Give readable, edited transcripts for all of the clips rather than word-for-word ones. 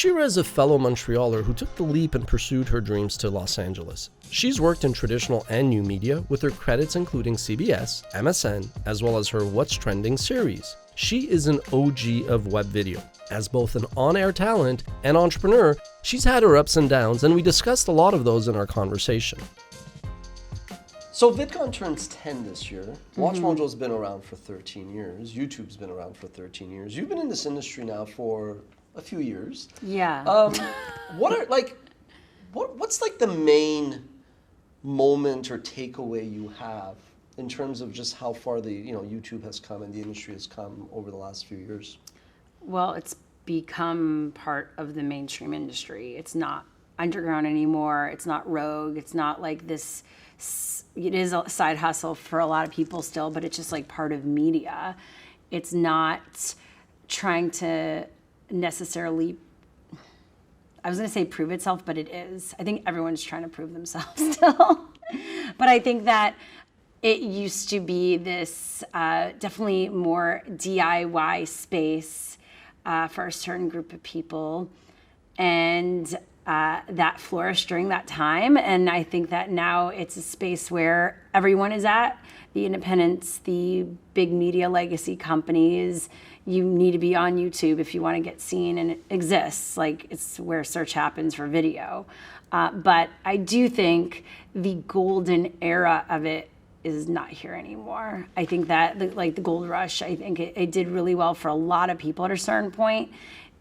Shira is a fellow Montrealer who took the leap and pursued her dreams to Los Angeles. She's worked in traditional and new media, with her credits including CBS, MSN, as well as her What's Trending series. She is an OG of web video. As both an on-air talent and entrepreneur, she's had her ups and downs, and we discussed a lot of those in our conversation. So Vidcon turns 10 this year. WatchMojo's been around for 13 years. YouTube's been around for 13 years. You've been in this industry now for a few years. Yeah. What's like the main moment or takeaway you have in terms of just how far YouTube has come and the industry has come over the last few years? Well, it's become part of the mainstream industry. It's not underground anymore. It's not rogue. It's not like this. It is a side hustle for a lot of people still, but it's just like part of media. It's not trying to necessarily, I was going to say prove itself, but it is. I think everyone's trying to prove themselves still. But I think that it used to be this definitely more DIY space for a certain group of people. And that flourished during that time. And I think that now it's a space where everyone is at. The independents, the big media legacy companies, you need to be on YouTube if you want to get seen, and it exists. Like, it's where search happens for video. But I do think the golden era of it is not here anymore. I think that the gold rush, I think it did really well for a lot of people at a certain point.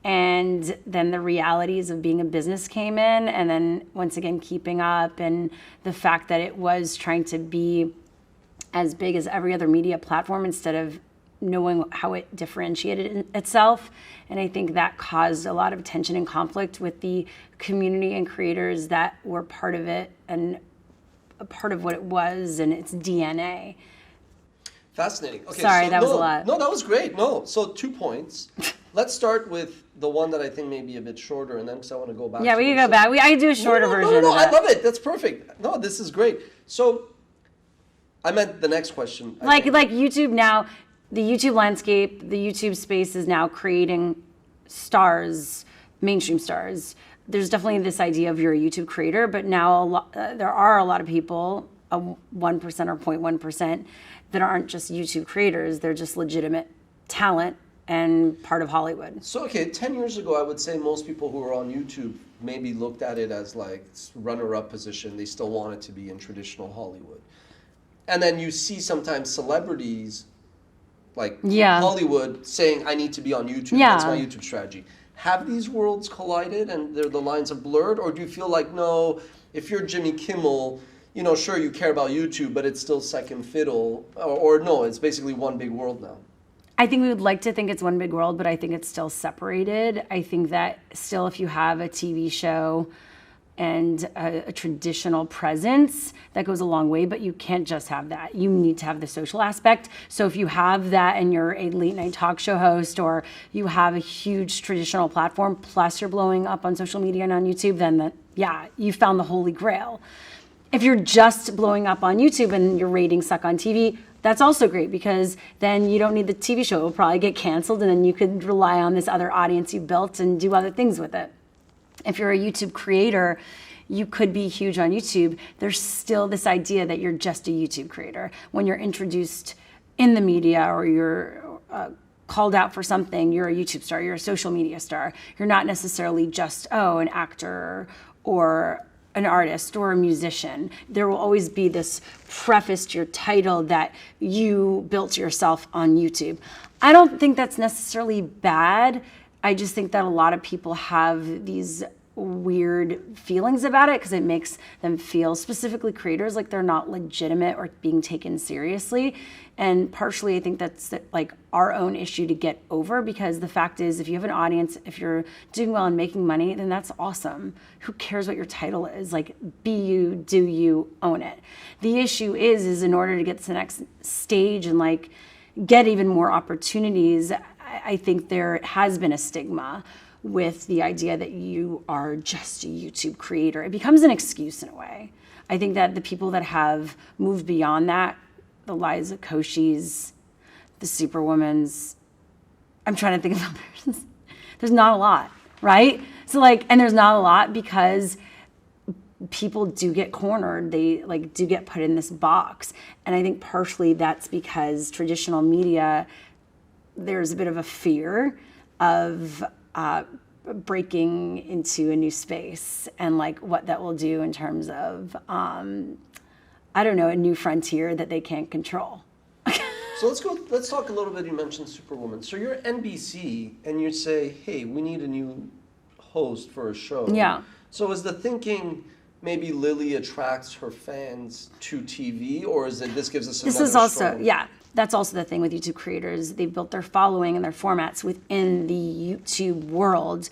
And then the realities of being a business came in, and then once again keeping up, and the fact that it was trying to be as big as every other media platform instead of knowing how it differentiated itself. And I think that caused a lot of tension and conflict with the community and creators that were part of it and a part of what it was and its DNA. Fascinating. Okay, Sorry, that was a lot. No, that was great. No, so 2 points. Let's start with the one that I think may be a bit shorter, and then because I want to go back. Yeah, we can go back. I do a shorter version. No, I love it. That's perfect. No, this is great. So, I meant the next question. Like YouTube now, the YouTube landscape, the YouTube space is now creating stars, mainstream stars. There's definitely this idea of you're a YouTube creator, but now there are a lot of people, 1% or 0.1%, that aren't just YouTube creators. They're just legitimate talent and part of Hollywood. So, okay, 10 years ago, I would say most people who were on YouTube maybe looked at it as like runner-up position. They still wanted to be in traditional Hollywood. And then you see sometimes celebrities like Hollywood saying, I need to be on YouTube. Yeah. That's my YouTube strategy. Have these worlds collided and the lines have blurred? Or do you feel like, no, if you're Jimmy Kimmel, sure, you care about YouTube, but it's still second fiddle? Or no, it's basically one big world now? I think we would like to think it's one big world, but I think it's still separated. I think that still if you have a TV show and a traditional presence, that goes a long way, but you can't just have that. You need to have the social aspect. So if you have that and you're a late night talk show host, or you have a huge traditional platform, plus you're blowing up on social media and on YouTube, then you found the holy grail. If you're just blowing up on YouTube and your ratings suck on TV, that's also great, because then you don't need the TV show. It will probably get canceled, and then you could rely on this other audience you built and do other things with it. If you're a YouTube creator, you could be huge on YouTube. There's still this idea that you're just a YouTube creator. When you're introduced in the media or you're called out for something, you're a YouTube star, you're a social media star. You're not necessarily just, an actor or an artist or a musician. There will always be this preface to your title that you built yourself on YouTube. I don't think that's necessarily bad. I just think that a lot of people have these weird feelings about it because it makes them feel, specifically creators, like they're not legitimate or being taken seriously. And partially I think that's like our own issue to get over, because the fact is, if you have an audience, if you're doing well and making money, then that's awesome. Who cares what your title is? Like, be you, do you, own it. The issue is in order to get to the next stage and like get even more opportunities, I think there has been a stigma with the idea that you are just a YouTube creator. It becomes an excuse in a way. I think that the people that have moved beyond that, the Liza Koshis, the Superwomans, I'm trying to think of others. There's not a lot, right? So like, and there's not a lot because people do get cornered. They like do get put in this box. And I think partially that's because traditional media, there's a bit of a fear of breaking into a new space and like what that will do in terms of, I don't know, a new frontier that they can't control. So let's talk a little bit, you mentioned Superwoman. So you're NBC and you say, hey, we need a new host for a show. Yeah. So is the thinking maybe Lily attracts her fans to TV, or is it this gives us another This is also, strong... yeah, that's also the thing with YouTube creators. They've built their following and their formats within the YouTube world.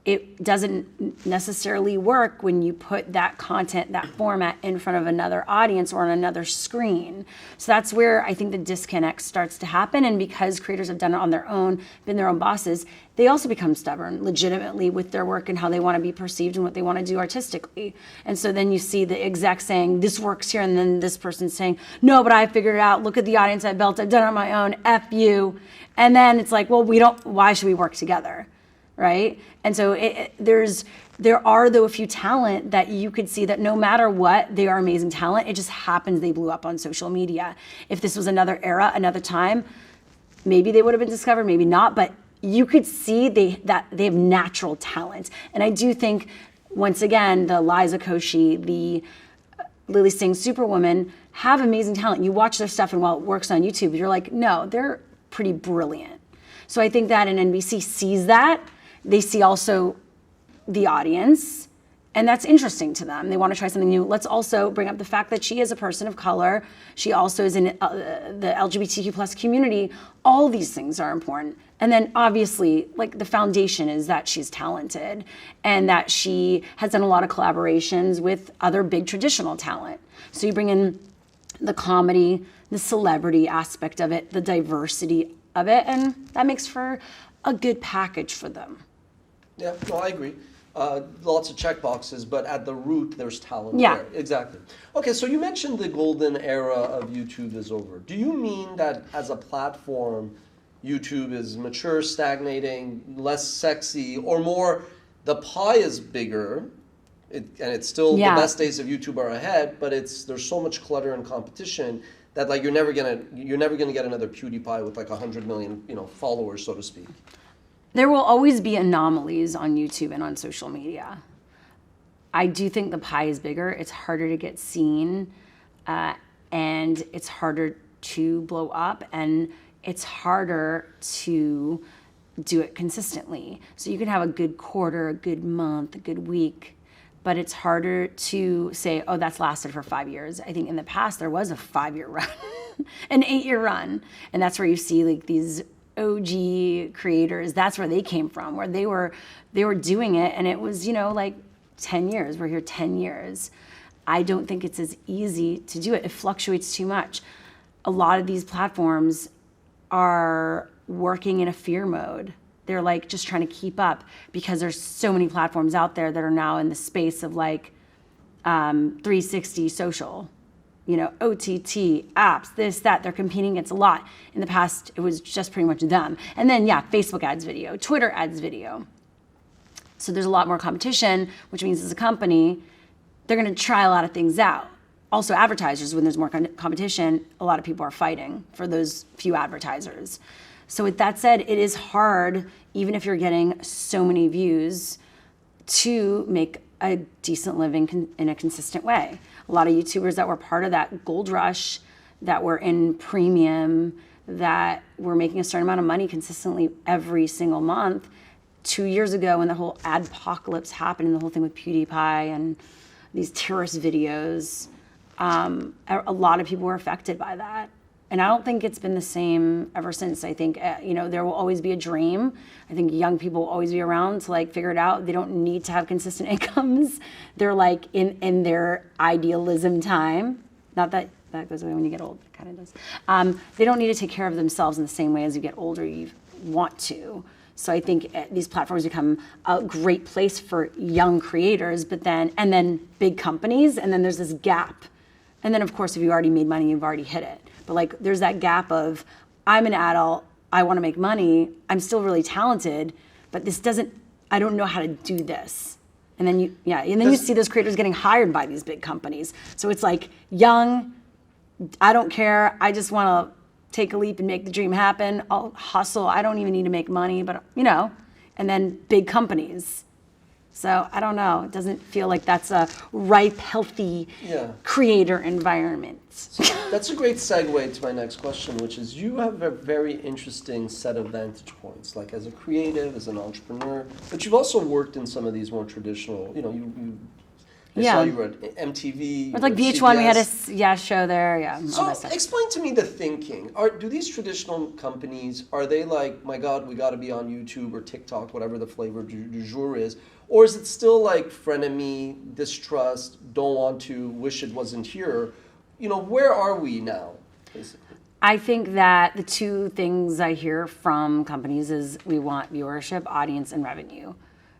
It doesn't necessarily work when you put that content, that format in front of another audience or on another screen. So that's where I think the disconnect starts to happen. And because creators have done it on their own, been their own bosses, they also become stubborn legitimately with their work and how they want to be perceived and what they want to do artistically. And so then you see the exec saying, this works here. And then this person saying, no, but I figured it out. Look at the audience I built. I've done it on my own. F you. And then it's like, well, why should we work together? Right? And so there are though a few talent that you could see that no matter what, they are amazing talent. It just happens they blew up on social media. If this was another era, another time, maybe they would have been discovered, maybe not, but you could see that they have natural talent. And I do think, once again, the Liza Koshy, the Lily Singh Superwoman have amazing talent. You watch their stuff and while it works on YouTube, you're like, no, they're pretty brilliant. So I think that an NBC sees that. They see also the audience, and that's interesting to them. They want to try something new. Let's also bring up the fact that she is a person of color. She also is in the LGBTQ plus community. All these things are important. And then obviously, like the foundation is that she's talented and that she has done a lot of collaborations with other big traditional talent. So you bring in the comedy, the celebrity aspect of it, the diversity of it, and that makes for a good package for them. Yeah, no, I agree. Lots of check boxes, but at the root, there's talent Yeah. there. Exactly. Okay, so you mentioned the golden era of YouTube is over. Do you mean that as a platform, YouTube is mature, stagnating, less sexy, or more, the pie is bigger, and it's still the best days of YouTube are ahead, but there's so much clutter and competition that like you're never gonna get another PewDiePie with like 100 million followers, so to speak. There will always be anomalies on YouTube and on social media. I do think the pie is bigger. It's harder to get seen, and it's harder to blow up, and it's harder to do it consistently. So you can have a good quarter, a good month, a good week, but it's harder to say, oh, that's lasted for 5 years. I think in the past there was a 5-year run, an 8-year run, and that's where you see like these OG creators. That's where they came from, where they were doing it, and it was like 10 years. We're here 10 years. I don't think it's as easy to do it. It fluctuates too much. A lot of these platforms are working in a fear mode. They're like just trying to keep up because there's so many platforms out there that are now in the space of like 360 social, OTT, apps, this, that. They're competing against a lot. In the past, it was just pretty much them. And then, Facebook adds video, Twitter adds video. So there's a lot more competition, which means as a company, they're going to try a lot of things out. Also, advertisers, when there's more competition, a lot of people are fighting for those few advertisers. So with that said, it is hard, even if you're getting so many views, to make a decent living in a consistent way. A lot of YouTubers that were part of that gold rush, that were in premium, that were making a certain amount of money consistently every single month. 2 years ago, when the whole adpocalypse happened and the whole thing with PewDiePie and these terrorist videos, a lot of people were affected by that. And I don't think it's been the same ever since. I think, there will always be a dream. I think young people will always be around to figure it out. They don't need to have consistent incomes. They're in their idealism time. Not that goes away when you get old, it kind of does. They don't need to take care of themselves in the same way as you get older you want to. So I think these platforms become a great place for young creators, and then big companies, and then there's this gap. And then of course, if you already made money, you've already hit it. But there's that gap of, I'm an adult, I want to make money, I'm still really talented, but this doesn't I don't know how to do this. And then you see those creators getting hired by these big companies. So it's like young, I don't care. I just want to take a leap and make the dream happen. I'll hustle. I don't even need to make money, but and then big companies. So I don't know. It doesn't feel like that's a ripe, healthy creator environment. So that's a great segue to my next question, which is you have a very interesting set of vantage points, like as a creative, as an entrepreneur, but you've also worked in some of these more traditional, I saw you were at MTV. With like VH1, we had a show there. So explain to me the thinking. Do these traditional companies, are they like, my God, we got to be on YouTube or TikTok, whatever the flavor du jour is, or is it still like frenemy, distrust, don't want to, wish it wasn't here? Where are we now, basically? I think that the two things I hear from companies is we want viewership, audience, and revenue.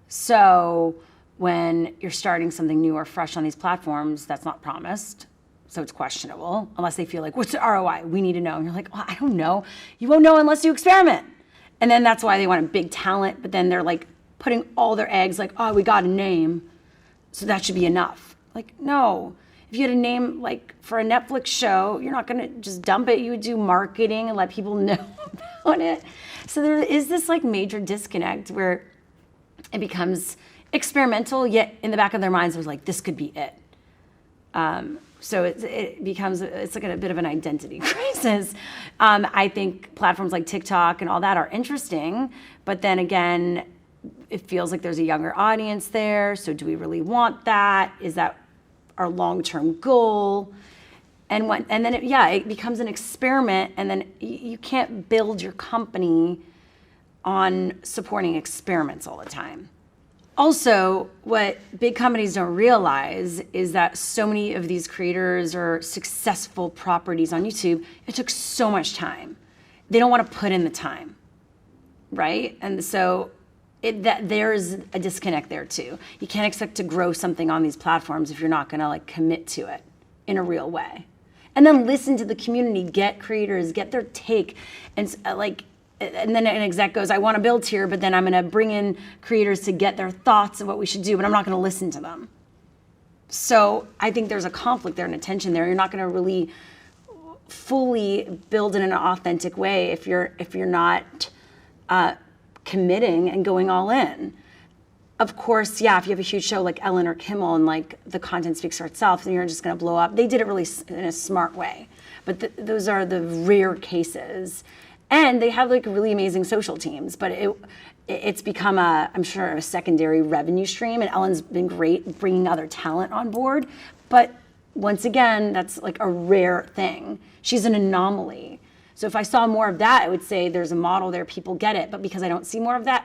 So when you're starting something new or fresh on these platforms, that's not promised. So it's questionable, unless they feel like, what's the ROI? We need to know. And you're like, well, I don't know. You won't know unless you experiment. And then that's why they want a big talent, but then they're like putting all their eggs like, oh, we got a name, so that should be enough. Like, no. If you had a name like for a Netflix show, you're not gonna just dump it. You would do marketing and let people know about it. So there is this like major disconnect where it becomes experimental, yet in the back of their minds, it was like, this could be it. So it becomes, it's like a bit of an identity crisis. I think platforms like TikTok and all that are interesting, but then again, it feels like there's a younger audience there. So do we really want that? Is that our long-term goal? And then it becomes an experiment, and then you can't build your company on supporting experiments all the time. Also, what big companies don't realize is that so many of these creators or successful properties on YouTube, it took so much time. They don't want to put in the time, right? And so there's a disconnect there too. You can't expect to grow something on these platforms if you're not going to like commit to it in a real way. And then listen to the community, get creators, get their take, and then an exec goes, I want to build here, but then I'm going to bring in creators to get their thoughts of what we should do, but I'm not going to listen to them. So I think there's a conflict there and a tension there. You're not going to really fully build in an authentic way if you're not committing and going all in. Of course, if you have a huge show like Ellen or Kimmel and like the content speaks for itself, then you're just going to blow up. They did it really in a smart way, but those are the rare cases. And they have like really amazing social teams, but it's become I'm sure a secondary revenue stream, and Ellen's been great bringing other talent on board. But once again, that's like a rare thing. She's an anomaly. So if I saw more of that, I would say there's a model there, people get it. But because I don't see more of that,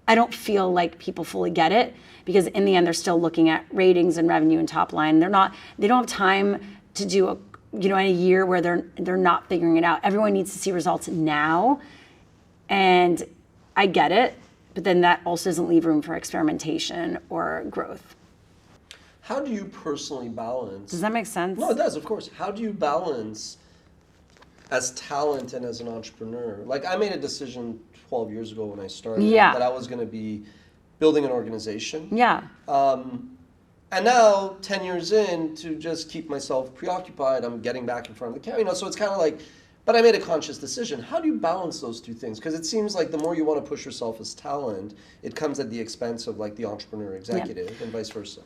I don't feel like people fully get it, because in the end, they're still looking at ratings and revenue and top line. They don't have time to do in a year where they're not figuring it out. Everyone needs to see results now, and I get it, but then that also doesn't leave room for experimentation or growth. How do you personally balance? Does that make sense? No, it does, of course. How do you balance as talent and as an entrepreneur? Like, I made a decision 12 years ago when I started that I was going to be building an organization. Yeah. And now, 10 years in, to just keep myself preoccupied, I'm getting back in front of the camera. So it's kind of like, but I made a conscious decision. How do you balance those two things? Because it seems like the more you want to push yourself as talent, it comes at the expense of like the entrepreneur executive and vice versa.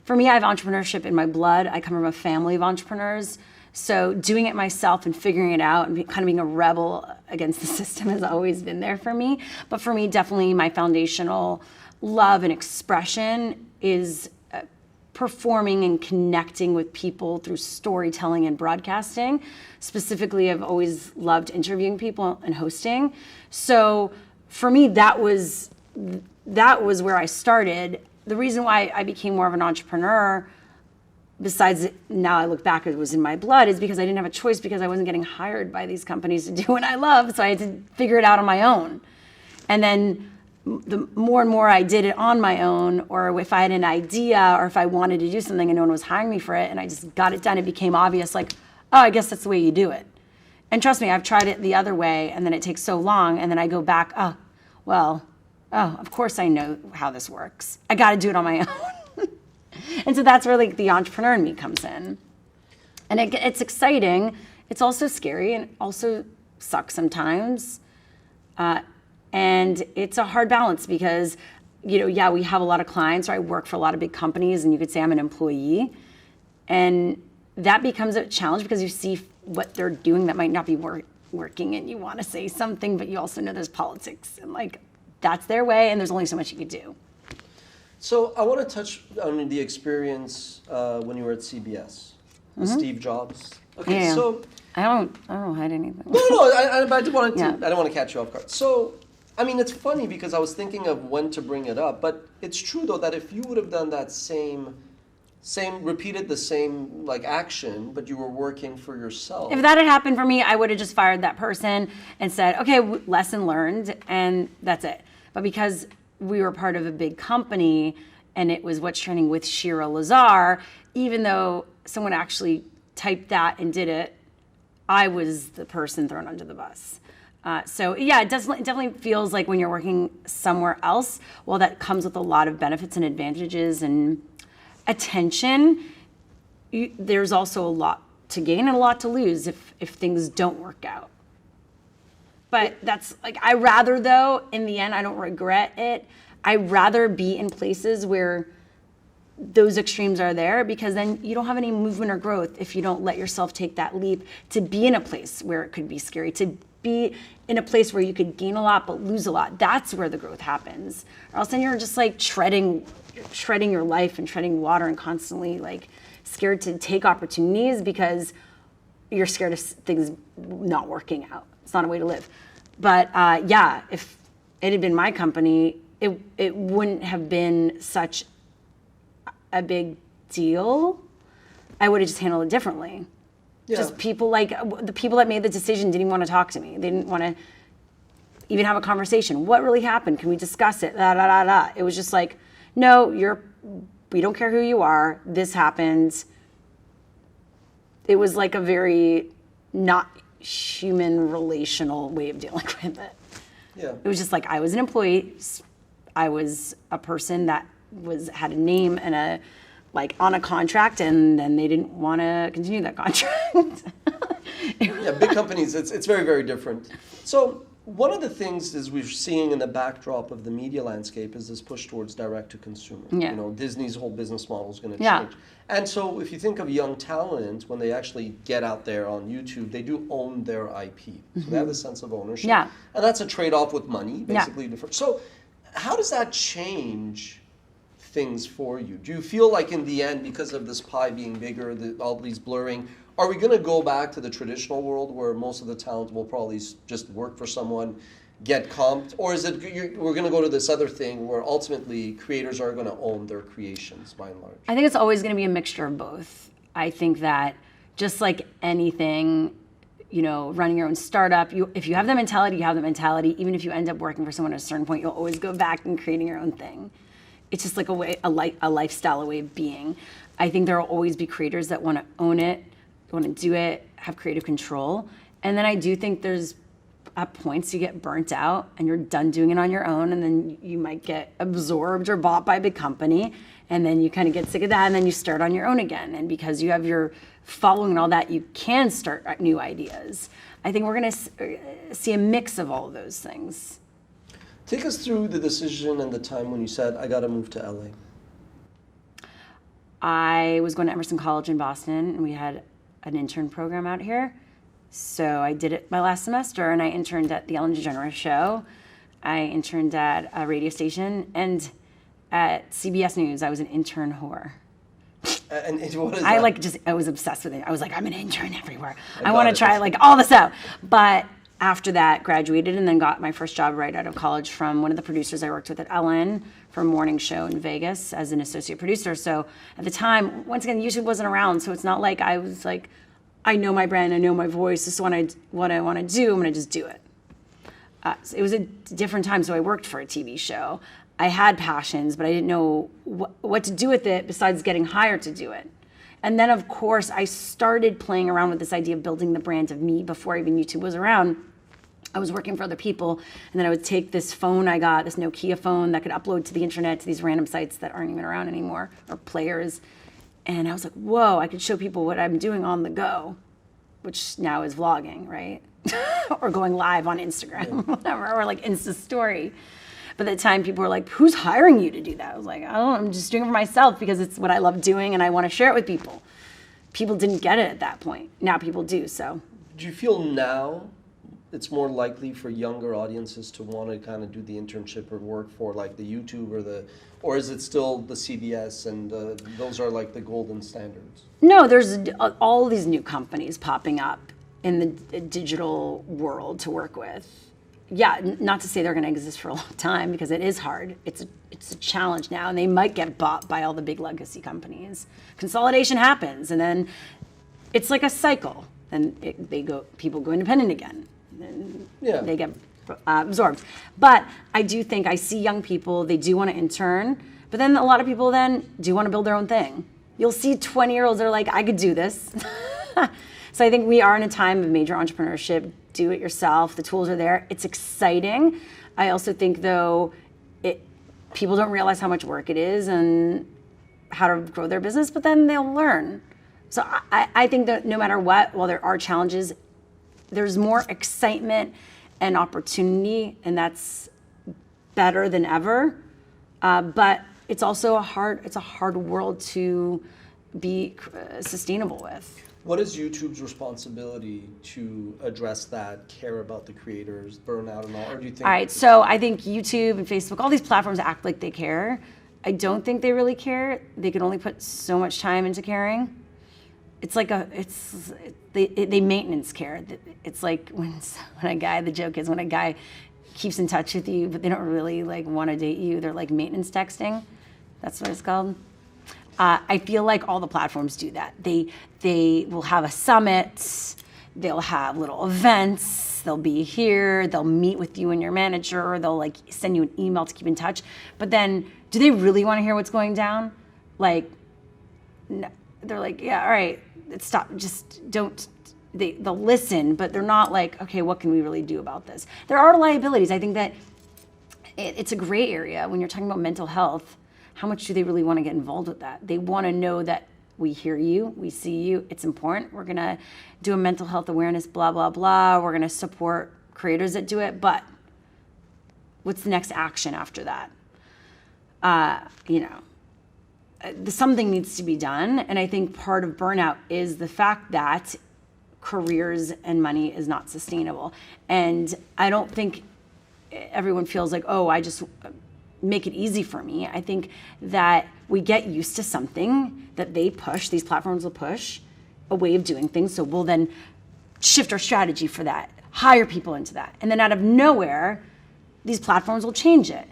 For me, I have entrepreneurship in my blood. I come from a family of entrepreneurs. So doing it myself and figuring it out and kind of being a rebel against the system has always been there for me. But for me, definitely my foundational love and expression is performing and connecting with people through storytelling and broadcasting. Specifically, I've always loved interviewing people and hosting. So for me, that was where I started. The reason why I became more of an entrepreneur, besides now I look back, it was in my blood, is because I didn't have a choice, because I wasn't getting hired by these companies to do what I love. So I had to figure it out on my own. And then the more and more I did it on my own, or if I had an idea, or if I wanted to do something and no one was hiring me for it, and I just got it done, it became obvious, like, oh, I guess that's the way you do it. And trust me, I've tried it the other way, and then it takes so long, and then I go back, oh, well, oh, of course I know how this works. I got to do it on my own. And so that's where like the entrepreneur in me comes in. And it's exciting. It's also scary and also sucks sometimes. And it's a hard balance because, you know, yeah, we have a lot of clients, or I work for a lot of big companies, and you could say I'm an employee. And that becomes a challenge because you see what they're doing that might not be working, and you want to say something, but you also know there's politics, and like that's their way, and there's only so much you could do. So I want to touch on the experience when you were at CBS with Steve Jobs. Okay, Yeah. so I don't hide anything. no, I did want to. Yeah. I didn't want to catch you off guard. So, I mean, it's funny because I was thinking of when to bring it up, but it's true though that if you would have done that same repeated the same like action, but you were working for yourself. If that had happened for me, I would have just fired that person and said, okay, lesson learned, and that's it. But because we were part of a big company and it was What's Trending with Shira Lazar, even though someone actually typed that and did it, I was the person thrown under the bus. So yeah, it definitely feels like when you're working somewhere else, well, that comes with a lot of benefits and advantages and attention. There's also a lot to gain and a lot to lose if things don't work out. But that's like, I rather though, in the end, I don't regret it. I'd rather be in places where those extremes are there, because then you don't have any movement or growth if you don't let yourself take that leap to be in a place where it could be scary, to be in a place where you could gain a lot but lose a lot. That's where the growth happens. Or else then you're just like shredding your life and treading water and constantly like scared to take opportunities because you're scared of things not working out. It's not a way to live. But yeah, if it had been my company, it wouldn't have been such a big deal. I would have just handled it differently. Yeah. Just people like the people that made the decision didn't even want to talk to me. They didn't want to even have a conversation. What really happened? Can we discuss it? It was just like, no, we don't care who you are. This happened. It was like a very not human relational way of dealing with it. Yeah. It was just like, I was an employee. I was a person that had a name and on a contract, and then they didn't want to continue that contract. Yeah, big companies, it's very, very different. So one of the things is we're seeing in the backdrop of the media landscape is this push towards direct to consumer. Yeah. You know, Disney's whole business model is going to Yeah. change. And so if you think of young talent, when they actually get out there on YouTube, they do own their IP. So they have a sense of ownership. Yeah. And that's a trade-off with money, basically. Yeah. So how does that change things for you? Do you feel like in the end, because of this pie being bigger, all these blurring, are we going to go back to the traditional world where most of the talent will probably just work for someone, get comped? Or is it we're going to go to this other thing where ultimately creators are going to own their creations by and large? I think it's always going to be a mixture of both. I think that just like anything, you know, running your own startup, if you have the mentality, you have the mentality. Even if you end up working for someone at a certain point, you'll always go back and creating your own thing. It's just like a lifestyle, a way of being. I think there will always be creators that want to own it, want to do it, have creative control. And then I do think there's at points you get burnt out and you're done doing it on your own, and then you might get absorbed or bought by a big company, and then you kind of get sick of that, and then you start on your own again. And because you have your following and all that, you can start new ideas. I think we're going to see a mix of all of those things. Take us through the decision and the time when you said, I got to move to LA. I was going to Emerson College in Boston, and we had an intern program out here. So I did it my last semester, and I interned at the Ellen DeGeneres Show. I interned at a radio station, and at CBS News, I was an intern whore. And what is that? I was obsessed with it. I was like, I'm an intern everywhere. I want to try all this out. But after that, graduated and then got my first job right out of college from one of the producers I worked with at Ellen for a morning show in Vegas as an associate producer. So at the time, once again, YouTube wasn't around. So it's not like I was like, I know my brand, I know my voice. This is what I want to do. I'm going to just do it. So it was a different time. So I worked for a TV show. I had passions, but I didn't know what to do with it besides getting hired to do it. And then, of course, I started playing around with this idea of building the brand of me before even YouTube was around. I was working for other people, and then I would take this phone I got, this Nokia phone that could upload to the internet to these random sites that aren't even around anymore, or players. And I was like, whoa, I could show people what I'm doing on the go, which now is vlogging, right? Or going live on Instagram, whatever, or like Insta story. But at the time, people were like, who's hiring you to do that? I was like, oh, I'm just doing it for myself because it's what I love doing and I want to share it with people. People didn't get it at that point. Now people do, so. Do you feel now it's more likely for younger audiences to want to kind of do the internship or work for like the YouTube or is it still the CBS and those are like the golden standards? No, there's all these new companies popping up in the digital world to work with. Yeah, not to say they're going to exist for a long time because it is hard. It's a challenge now, and they might get bought by all the big legacy companies. Consolidation happens, and then it's like a cycle. And people go independent again, and they get absorbed. But I do think I see young people, they do want to intern, but then a lot of people then do want to build their own thing. You'll see 20-year-olds that are like, I could do this. So I think we are in a time of major entrepreneurship, do it yourself, the tools are there, it's exciting. I also think though, people don't realize how much work it is and how to grow their business, but then they'll learn. So I think that no matter what, while there are challenges, there's more excitement and opportunity, and that's better than ever. But it's also a hard world to be sustainable with. What is YouTube's responsibility to address that, care about the creators, burnout and all? Or do you think? All right, so I think YouTube and Facebook, all these platforms act like they care. I don't think they really care. They can only put so much time into caring. It's like they maintenance care. It's like when a guy, the joke is when a guy keeps in touch with you, but they don't really like want to date you. They're like maintenance texting. That's what it's called. I feel like all the platforms do that. They will have a summit, they'll have little events, they'll be here, they'll meet with you and your manager, or they'll like send you an email to keep in touch. But then, do they really want to hear what's going down? Like, no, they're like, yeah, all right, stop, just don't. They'll listen, but they're not like, okay, what can we really do about this? There are liabilities. I think that it's a gray area when you're talking about mental health. How much do they really want to get involved with that? They want to know that we hear you, we see you, it's important. We're going to do a mental health awareness, blah, blah, blah. We're going to support creators that do it, but what's the next action after that? Something needs to be done. And I think part of burnout is the fact that careers and money is not sustainable. And I don't think everyone feels like, oh, I just make it easy for me. I think that we get used to something that they push, these platforms will push, a way of doing things. So we'll then shift our strategy for that, hire people into that. And then out of nowhere, these platforms will change it.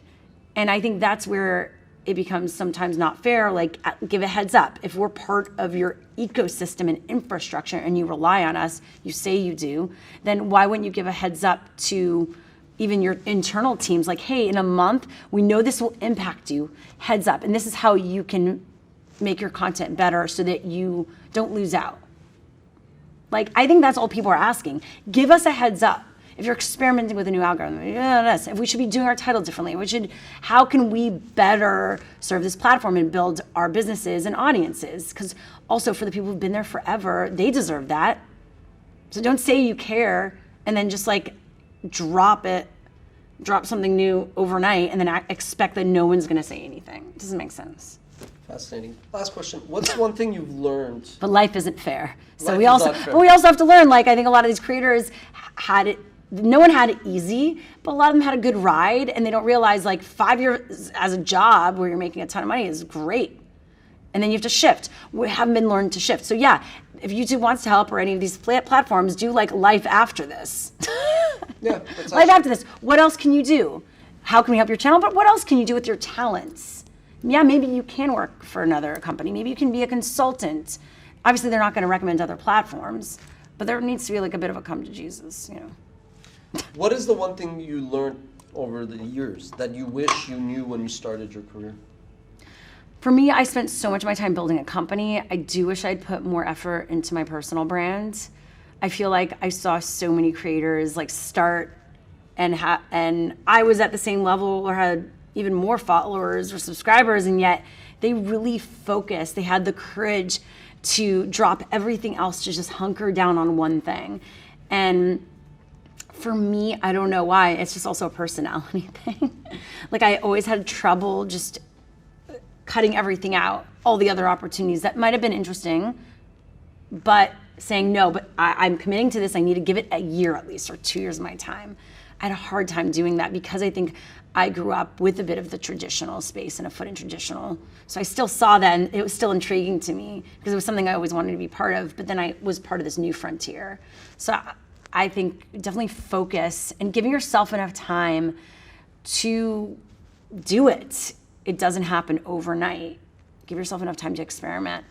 And I think that's where it becomes sometimes not fair, like give a heads up. If we're part of your ecosystem and infrastructure and you rely on us, you say you do, then why wouldn't you give a heads up to even your internal teams, like, hey, in a month, we know this will impact you, heads up, and this is how you can make your content better so that you don't lose out. Like, I think that's all people are asking. Give us a heads up. If you're experimenting with a new algorithm, if we should be doing our title differently, how can we better serve this platform and build our businesses and audiences? Because also for the people who've been there forever, they deserve that. So don't say you care and then just like drop something new overnight and then expect that no one's going to say anything. It doesn't make sense. Fascinating. Last question. What's one thing you've learned? But life isn't fair. So we also have to learn, like, I think a lot of these creators had it, no one had it easy, but a lot of them had a good ride, and they don't realize like 5 years as a job where you're making a ton of money is great. And then you have to shift. We haven't been learned to shift. So yeah, if YouTube wants to help or any of these platforms, do like life after this. Yeah, life after this. What else can you do? How can we help your channel? But what else can you do with your talents? Yeah, maybe you can work for another company. Maybe you can be a consultant. Obviously, they're not going to recommend other platforms, but there needs to be like a bit of a come to Jesus, you know. What is the one thing you learned over the years that you wish you knew when you started your career? For me, I spent so much of my time building a company. I do wish I'd put more effort into my personal brand. I feel like I saw so many creators like start and I was at the same level or had even more followers or subscribers, and yet they really focused. They had the courage to drop everything else to just hunker down on one thing. And for me, I don't know why, it's just also a personality thing. Like I always had trouble just cutting everything out, all the other opportunities that might have been interesting, but saying no, but I'm committing to this. I need to give it a year at least, or 2 years of my time. I had a hard time doing that because I think I grew up with a bit of the traditional space and a foot in traditional. So I still saw that, and it was still intriguing to me because it was something I always wanted to be part of, but then I was part of this new frontier. So I think definitely focus and giving yourself enough time to do it. It doesn't happen overnight. Give yourself enough time to experiment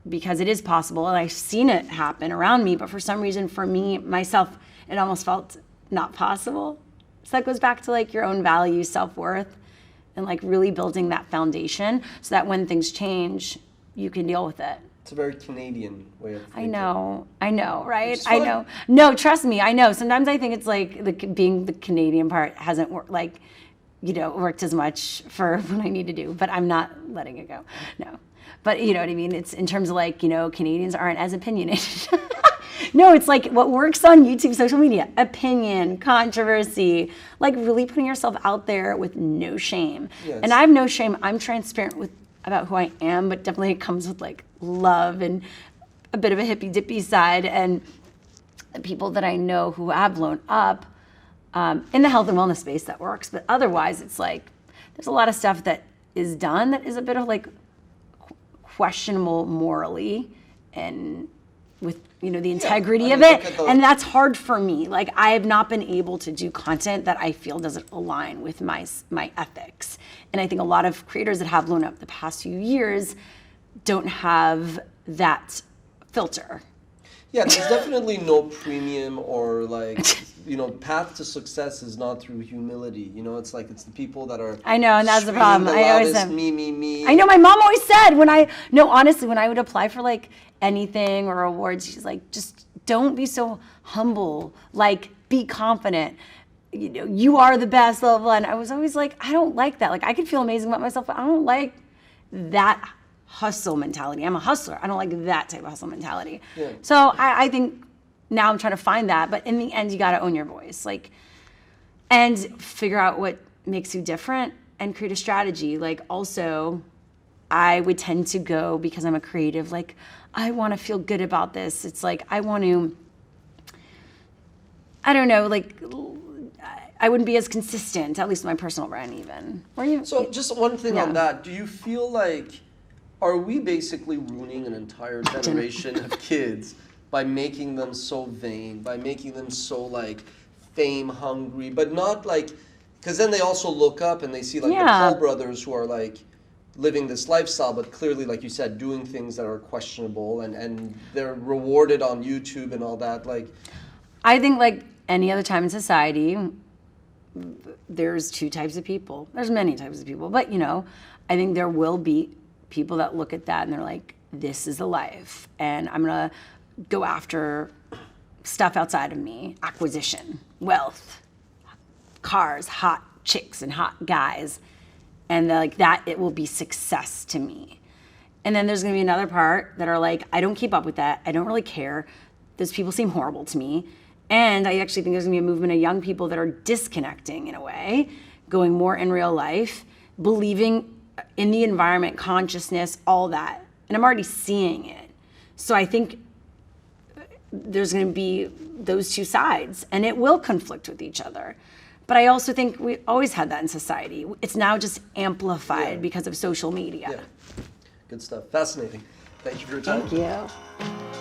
because it is possible, and I've seen it happen around me, but for some reason, for me, myself, it almost felt not possible. So that goes back to like your own value, self-worth, and like really building that foundation so that when things change, you can deal with it. It's a very Canadian way of thinking. I know, right? I know. No, trust me, I know. Sometimes I think it's like being the Canadian part hasn't worked, like, worked as much for what I need to do, but I'm not letting it go. No. But you know what I mean? It's in terms of like, Canadians aren't as opinionated. No, it's like what works on YouTube, social media, opinion, controversy, like really putting yourself out there with no shame. Yes. And I have no shame. I'm transparent about who I am, but definitely it comes with like love and a bit of a hippy dippy side. And the people that I know who have blown up in the health and wellness space, that works. But otherwise, it's like there's a lot of stuff that is done that is a bit of like questionable morally and with the integrity of it, and that's hard for me. Like I have not been able to do content that I feel doesn't align with my ethics, and I think a lot of creators that have blown up the past few years don't have that filter. Yeah, there's definitely no premium or like path to success is not through humility. It's like it's the people that are. I know, and that's the problem. I always say me. I know. My mom always said honestly, when I would apply for like anything or awards, she's like, just don't be so humble. Like, be confident. You are the best, blah, blah, blah. And I was always like, I don't like that. Like, I could feel amazing about myself, but I don't like that hustle mentality. I'm a hustler. I don't like that type of hustle mentality. Yeah. So I think now I'm trying to find that, but in the end, you got to own your voice, like, and figure out what makes you different and create a strategy. Like, also, I would tend to go because I'm a creative, like, I want to feel good about this. It's like, I want to, I don't know, like, I wouldn't be as consistent, at least my personal brand even. So just one thing on that, do you feel like, are we basically ruining an entire generation of kids by making them so vain, by making them so like fame hungry, but not like, because then they also look up and they see like the Paul brothers who are like living this lifestyle, but clearly, like you said, doing things that are questionable, and they're rewarded on YouTube and all that. Like, I think like any other time in society, there's two types of people. There's many types of people, but I think there will be people that look at that and they're like, this is the life, and I'm gonna go after stuff outside of me, acquisition, wealth, cars, hot chicks and hot guys, and like that, it will be success to me. And then there's gonna be another part that are like, I don't keep up with that, I don't really care, those people seem horrible to me. And I actually think there's gonna be a movement of young people that are disconnecting in a way, going more in real life, believing in the environment, consciousness, all that. And I'm already seeing it. So I think there's going to be those two sides, and it will conflict with each other. But I also think we always had that in society. It's now just amplified because of social media. Yeah. Good stuff. Fascinating. Thank you for your time. Thank you.